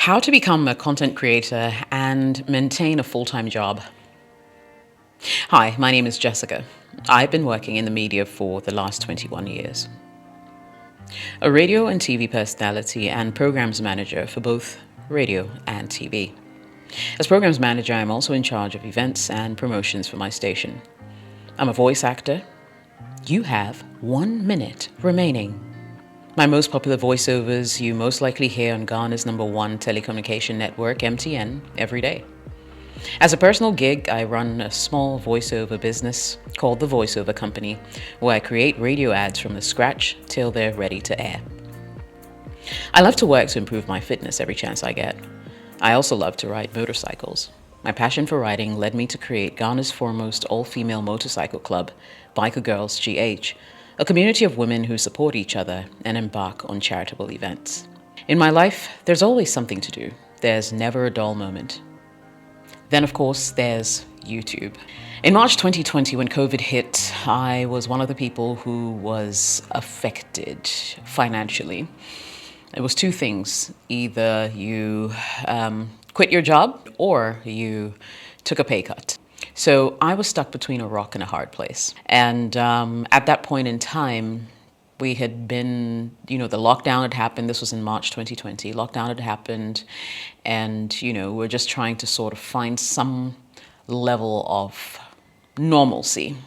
How to become a content creator and maintain a full-time job. Hi, my name is Jessica. I've been working in the media for the last 21 years. A radio and TV personality and programs manager for both radio and TV. As programs manager, I'm also in charge of events and promotions for my station. I'm a voice actor. You have 1 minute remaining. My most popular voiceovers you most likely hear on Ghana's #1 telecommunication network, MTN, every day. As a personal gig, I run a small voiceover business called The Voiceover Company, where I create radio ads from the scratch till they're ready to air. I love to work to improve my fitness every chance I get. I also love to ride motorcycles. My passion for riding led me to create Ghana's foremost all-female motorcycle club, Biker Girls GH, a community of women who support each other and embark on charitable events. In my life, there's always something to do. There's never a dull moment. Then, of course, there's YouTube. In March 2020, when COVID hit, I was one of the people who was affected financially. It was two things. Either you quit your job or you took a pay cut. So I was stuck between a rock and a hard place. And at that point in time, we had been, the lockdown had happened. This was in March 2020. Lockdown had happened. And, we're just trying to sort of find some level of normalcy.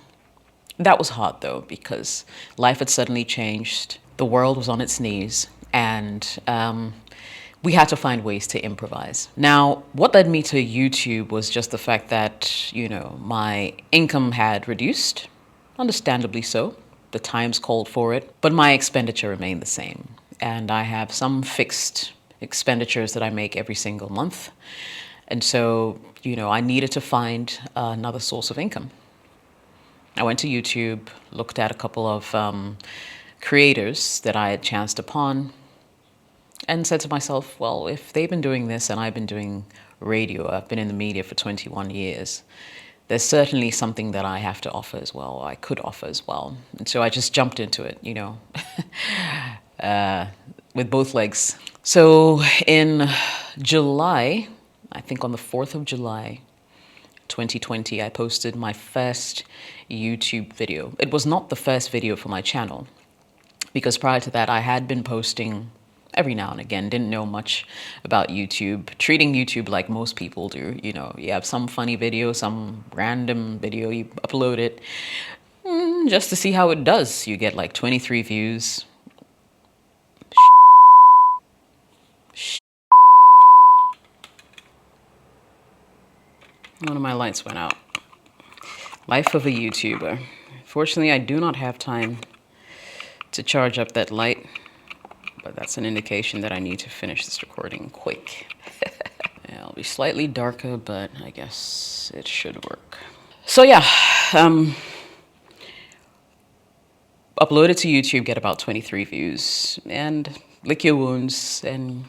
That was hard, though, because life had suddenly changed. The world was on its knees. And we had to find ways to improvise. Now, what led me to YouTube was just the fact that, my income had reduced, understandably so. The times called for it, but my expenditure remained the same. And I have some fixed expenditures that I make every single month. And so, I needed to find another source of income. I went to YouTube, looked at a couple of creators that I had chanced upon, and said to myself, well, if they've been doing this and I've been doing radio, I've been in the media for 21 years, there's certainly something that I have to offer as well, I could offer as well. And so I just jumped into it, with both legs. So in July, I think on the 4th of July, 2020, I posted my first YouTube video. It was not the first video for my channel, because prior to that, I had been posting every now and again, didn't know much about YouTube, treating YouTube like most people do. You have some funny video, some random video, you upload it just to see how it does. You get like 23 views. One of my lights went out. Life of a YouTuber. Fortunately, I do not have time to charge up that light. But that's an indication that I need to finish this recording quick. Yeah, it'll be slightly darker, but I guess it should work. So yeah, upload it to YouTube, get about 23 views, and lick your wounds and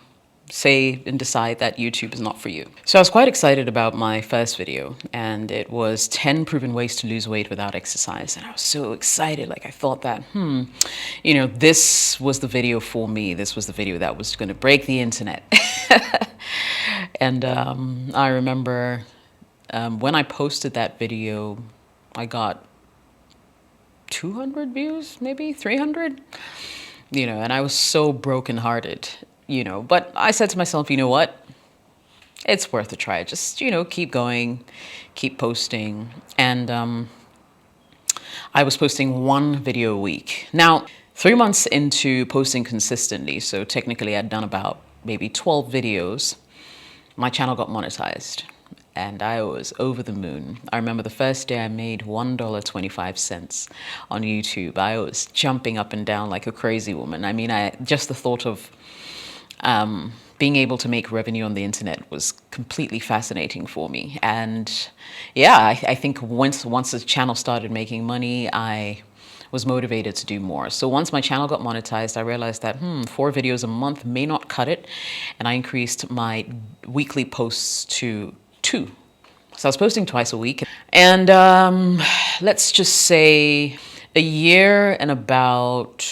say and decide that YouTube is not for you. So I was quite excited about my first video, and it was 10 proven ways to lose weight without exercise. And I was so excited. Like I thought that, this was the video for me. This was the video that was going to break the internet. And I remember when I posted that video, I got 200 views, maybe 300, and I was so brokenhearted. But I said to myself, you know what? It's worth a try. Just, keep going, keep posting. And I was posting one video a week. Now, 3 months into posting consistently, so technically I'd done about maybe 12 videos, my channel got monetized. And I was over the moon. I remember the first day I made $1.25 on YouTube. I was jumping up and down like a crazy woman. I mean, just the thought of being able to make revenue on the internet was completely fascinating for me. And yeah, I think once the channel started making money, I was motivated to do more. So once my channel got monetized, I realized that 4 videos a month may not cut it. And I increased my weekly posts to 2. So I was posting twice a week. And let's just say a year and about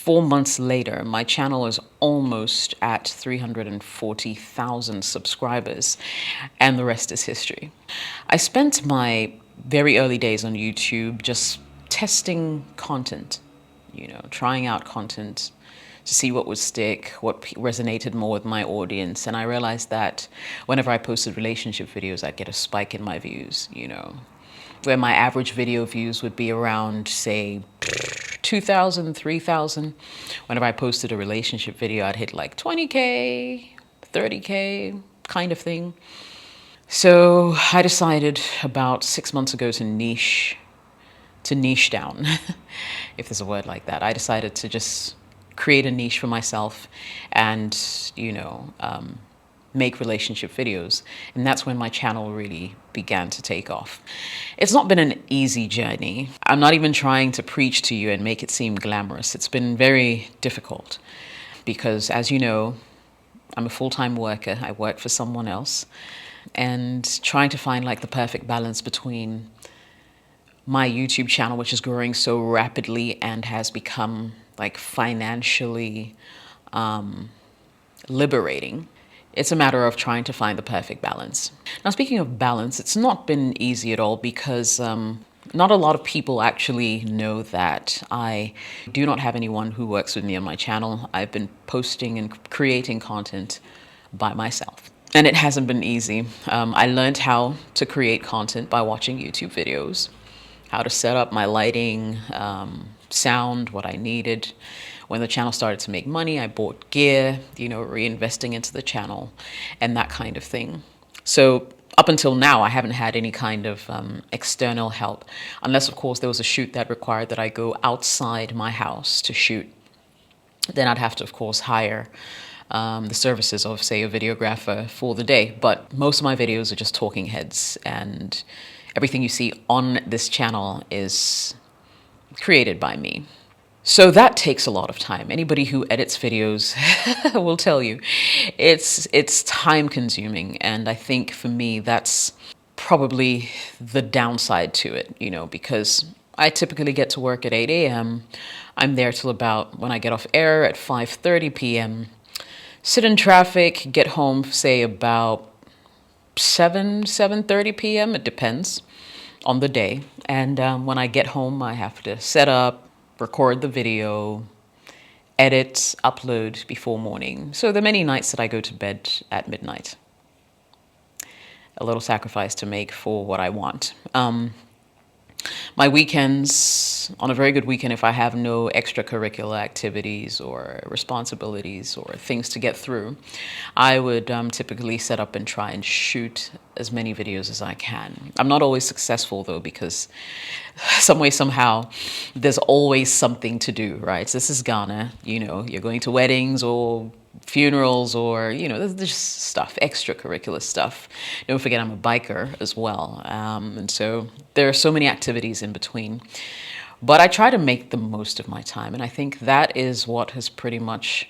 4 months later, my channel is almost at 340,000 subscribers, and the rest is history. I spent my very early days on YouTube just testing content, trying out content to see what would stick, what resonated more with my audience. And I realized that whenever I posted relationship videos, I'd get a spike in my views, where my average video views would be around, say, 2,000, 3,000. Whenever I posted a relationship video, I'd hit like 20K, 30K kind of thing. So I decided about 6 months ago to niche down, if there's a word like that. I decided to just create a niche for myself and, make relationship videos. And that's when my channel really began to take off. It's not been an easy journey. I'm not even trying to preach to you and make it seem glamorous. It's been very difficult because, as you know, I'm a full-time worker. I work for someone else, and trying to find like the perfect balance between my YouTube channel, which is growing so rapidly and has become like financially liberating. It's a matter of trying to find the perfect balance. Now, speaking of balance, it's not been easy at all because not a lot of people actually know that I do not have anyone who works with me on my channel. I've been posting and creating content by myself. And it hasn't been easy. I learned how to create content by watching YouTube videos, how to set up my lighting, sound, what I needed. When the channel started to make money, I bought gear, reinvesting into the channel and that kind of thing. So up until now, I haven't had any kind of external help, unless, of course, there was a shoot that required that I go outside my house to shoot. Then I'd have to, of course, hire the services of, say, a videographer for the day. But most of my videos are just talking heads, and everything you see on this channel is created by me. So that takes a lot of time. Anybody who edits videos will tell you it's time consuming. And I think for me, that's probably the downside to it, because I typically get to work at 8 a.m. I'm there till about, when I get off air, at 5:30 p.m. Sit in traffic, get home, say about 7:30 p.m. It depends on the day. And when I get home, I have to set up, record the video, edit, upload before morning. So there are many nights that I go to bed at midnight. A little sacrifice to make for what I want. My weekends, on a very good weekend, if I have no extracurricular activities or responsibilities or things to get through, I would typically set up and try and shoot as many videos as I can. I'm not always successful though, because some way, somehow, there's always something to do, right? So this is Ghana, you're going to weddings or funerals or, there's just stuff, extracurricular stuff. Don't forget I'm a biker as well. And so there are so many activities in between. But I try to make the most of my time. And I think that is what has pretty much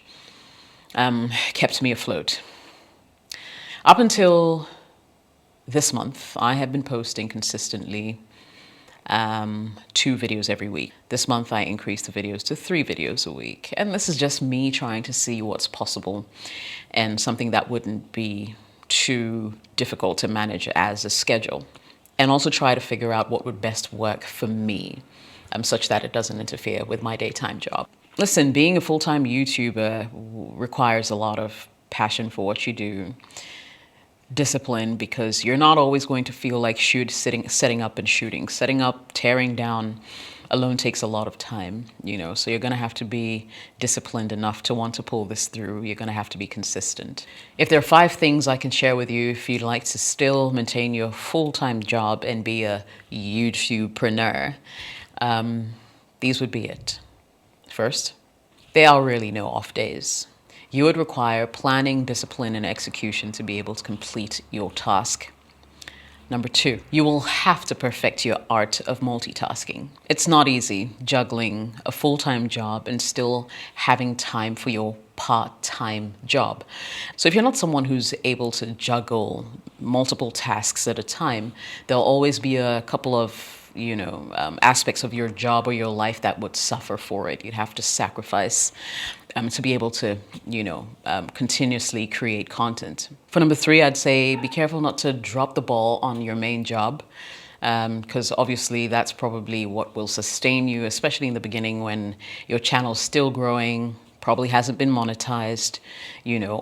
kept me afloat. Up until this month, I have been posting consistently 2 videos every week. This month I increased the videos to 3 videos a week. And this is just me trying to see what's possible and something that wouldn't be too difficult to manage as a schedule. And also try to figure out what would best work for me, such that it doesn't interfere with my daytime job. Listen, being a full-time YouTuber requires a lot of passion for what you do, discipline, because you're not always going to feel like setting up and shooting. Setting up, tearing down alone takes a lot of time, so you're going to have to be disciplined enough to want to pull this through. You're going to have to be consistent. If there are 5 things I can share with you if you'd like to still maintain your full-time job and be a YouTubepreneur, these would be it. First, there are really no off days. You would require planning, discipline, and execution to be able to complete your task. Number 2, you will have to perfect your art of multitasking. It's not easy juggling a full-time job and still having time for your part-time job. So if you're not someone who's able to juggle multiple tasks at a time, there'll always be a couple of aspects of your job or your life that would suffer for it. You'd have to sacrifice to be able to, continuously create content. For number three, I'd say be careful not to drop the ball on your main job, because obviously that's probably what will sustain you, especially in the beginning when your channel's still growing, probably hasn't been monetized,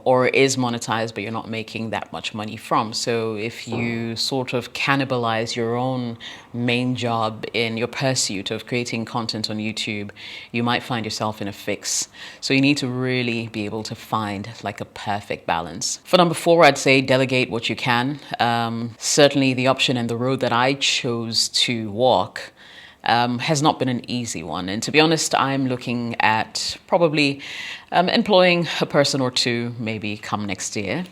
or is monetized, but you're not making that much money from. So if you sort of cannibalize your own main job in your pursuit of creating content on YouTube, you might find yourself in a fix. So you need to really be able to find like a perfect balance. For number four, I'd say delegate what you can. Certainly the option and the road that I chose to walk has not been an easy one. And to be honest, I'm looking at probably employing a person or two, maybe come next year.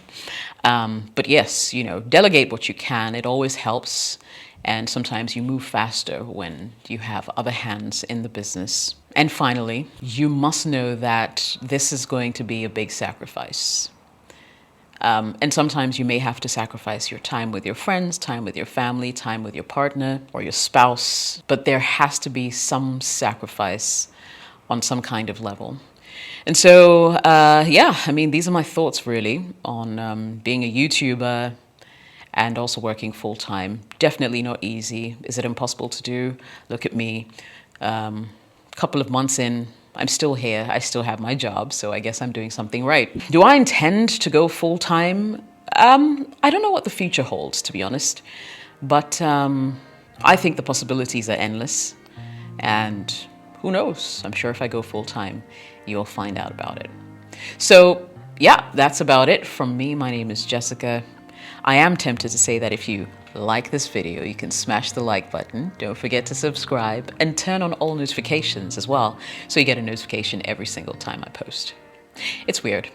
But yes, delegate what you can. It always helps. And sometimes you move faster when you have other hands in the business. And finally, you must know that this is going to be a big sacrifice. And sometimes you may have to sacrifice your time with your friends, time with your family, time with your partner or your spouse. But there has to be some sacrifice on some kind of level. And so, these are my thoughts really on being a YouTuber and also working full time. Definitely not easy. Is it impossible to do? Look at me. Couple of months in, I'm still here. I still have my job, so I guess I'm doing something right. Do I intend to go full time? I don't know what the future holds, to be honest, but I think the possibilities are endless, and who knows? I'm sure if I go full time, you'll find out about it. So yeah, that's about it from me. My name is Jessica. I am tempted to say that if you like this video, you can smash the like button. Don't forget to subscribe and turn on all notifications as well, so you get a notification every single time I post. It's weird.